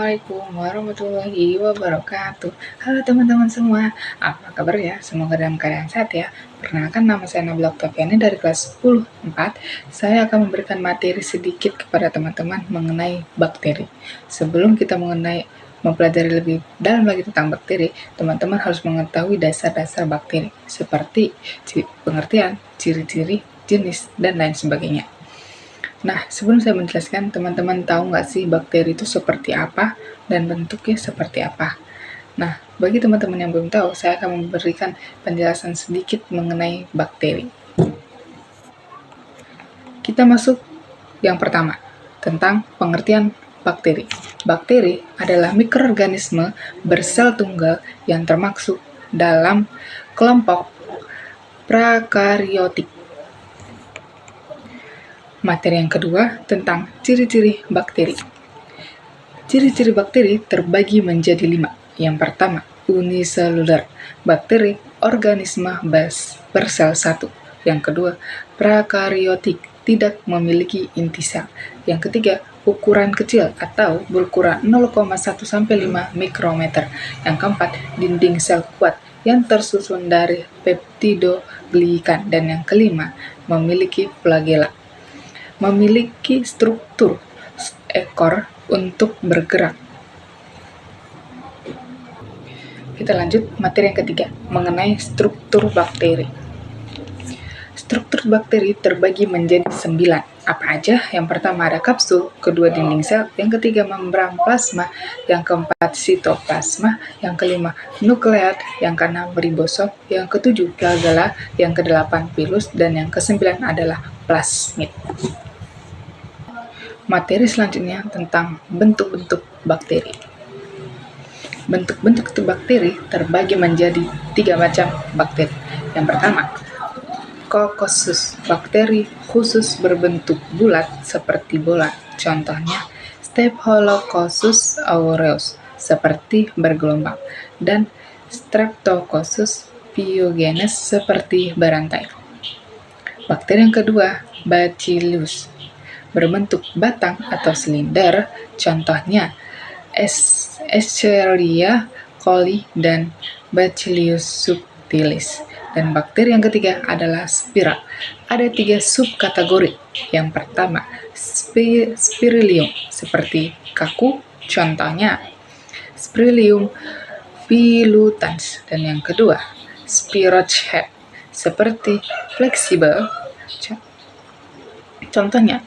Assalamualaikum warahmatullahi wabarakatuh. Halo teman-teman semua, apa kabar ya? Semoga dalam keadaan sehat ya. Perkenalkan, nama saya Nabila Oktaviani dari kelas 10-4. Saya akan memberikan materi sedikit kepada teman-teman mengenai bakteri. Sebelum kita mempelajari lebih dalam lagi tentang bakteri, teman-teman harus mengetahui dasar-dasar bakteri, seperti pengertian, ciri-ciri, jenis, dan lain sebagainya. Nah, sebelum saya menjelaskan, teman-teman tahu nggak sih bakteri itu seperti apa dan bentuknya seperti apa? Nah, bagi teman-teman yang belum tahu, saya akan memberikan penjelasan sedikit mengenai bakteri. Kita masuk yang pertama, tentang pengertian bakteri. Bakteri adalah mikroorganisme bersel tunggal yang termasuk dalam kelompok prakaryotik. Materi yang kedua tentang ciri-ciri bakteri. Ciri-ciri bakteri terbagi menjadi 5. Yang pertama, uniseluler. Bakteri organisme bersel satu. Yang kedua, prakaryotik, tidak memiliki inti sel. Yang ketiga, ukuran kecil atau berukuran 0,1 sampai 5 mikrometer. Yang keempat, dinding sel kuat yang tersusun dari peptidoglikan. Dan yang kelima, memiliki flagela. Memiliki struktur ekor untuk bergerak. Kita lanjut materi yang ketiga, mengenai struktur bakteri. Struktur bakteri terbagi menjadi 9. Apa aja? Yang pertama ada kapsul, kedua dinding sel, yang ketiga membran plasma, yang keempat sitoplasma, yang kelima nukleat, yang keenam ribosom, yang ketujuh flagella, yang kedelapan pilus, dan yang kesembilan adalah plasmid. Materi selanjutnya tentang bentuk-bentuk bakteri. Bentuk-bentuk bakteri terbagi menjadi 3 macam bakteri. Yang pertama, kokosus, bakteri khusus berbentuk bulat seperti bola. Contohnya, Staphylococcus aureus, seperti bergelombang, dan Streptococcus pyogenes, seperti berantai. Bakteri yang kedua, Bacillus, berbentuk batang atau silinder, contohnya Escherichia coli dan Bacillus subtilis. Dan bakteri yang ketiga adalah spira. Ada 3 subkategori. Yang pertama, Spirillum, seperti kaku, contohnya Spirillum pilutans. Dan yang kedua, Spirochete, seperti fleksibel, contohnya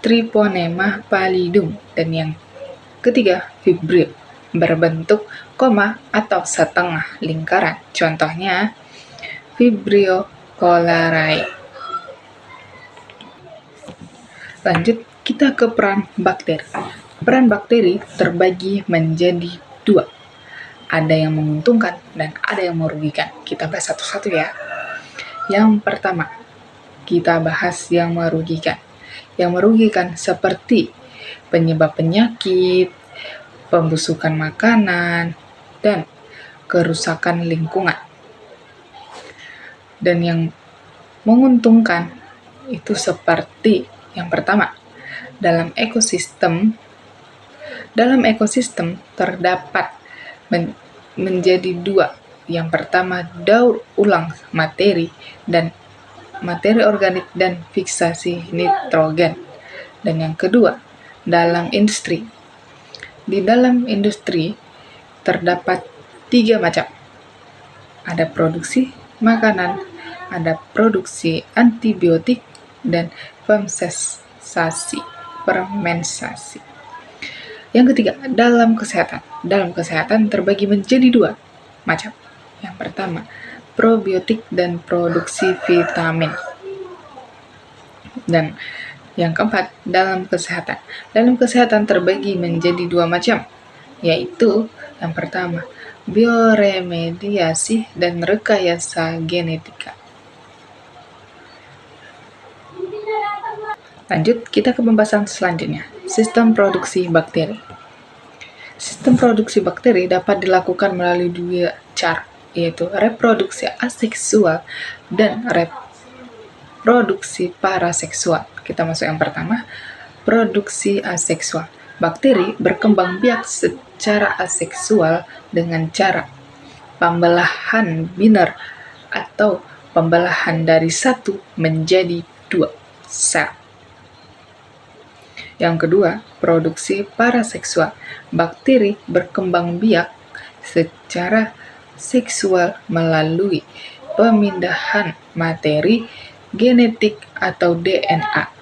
Triponema pallidum. Dan yang ketiga, Vibrio, berbentuk koma atau setengah lingkaran, contohnya Vibrio cholerae. Lanjut, kita ke peran bakteri. Peran bakteri terbagi menjadi 2. Ada yang menguntungkan dan ada yang merugikan. Kita bahas satu-satu ya. Yang pertama, kita bahas yang merugikan. Yang merugikan seperti penyebab penyakit, pembusukan makanan, dan kerusakan lingkungan. Dan yang menguntungkan itu seperti yang pertama, dalam ekosistem terdapat menjadi 2. Yang pertama, daur ulang materi dan materi organik dan fiksasi nitrogen. Dan yang kedua, dalam industri. Di dalam industri terdapat 3 macam. Ada produksi makanan, ada produksi antibiotik, dan fermentasi. Yang ketiga, dalam kesehatan. Dalam kesehatan terbagi menjadi 2 macam. Yang pertama, probiotik dan produksi vitamin. Dan yang keempat, dalam kesehatan. Dalam kesehatan terbagi menjadi 2 macam, yaitu yang pertama, bioremediasi dan rekayasa genetika. Lanjut, kita ke pembahasan selanjutnya, sistem produksi bakteri. Sistem produksi bakteri dapat dilakukan melalui 2 cara, yaitu reproduksi aseksual dan reproduksi paraseksual. Kita masuk yang pertama, produksi aseksual. Bakteri berkembang biak secara aseksual dengan cara pembelahan biner atau pembelahan dari satu menjadi dua sel. Yang kedua, produksi paraseksual. Bakteri berkembang biak secara seksual melalui pemindahan materi genetik atau DNA.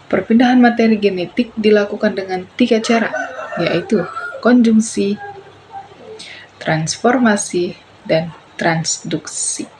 Perpindahan materi genetik dilakukan dengan 3 cara, yaitu konjungsi, transformasi, dan transduksi.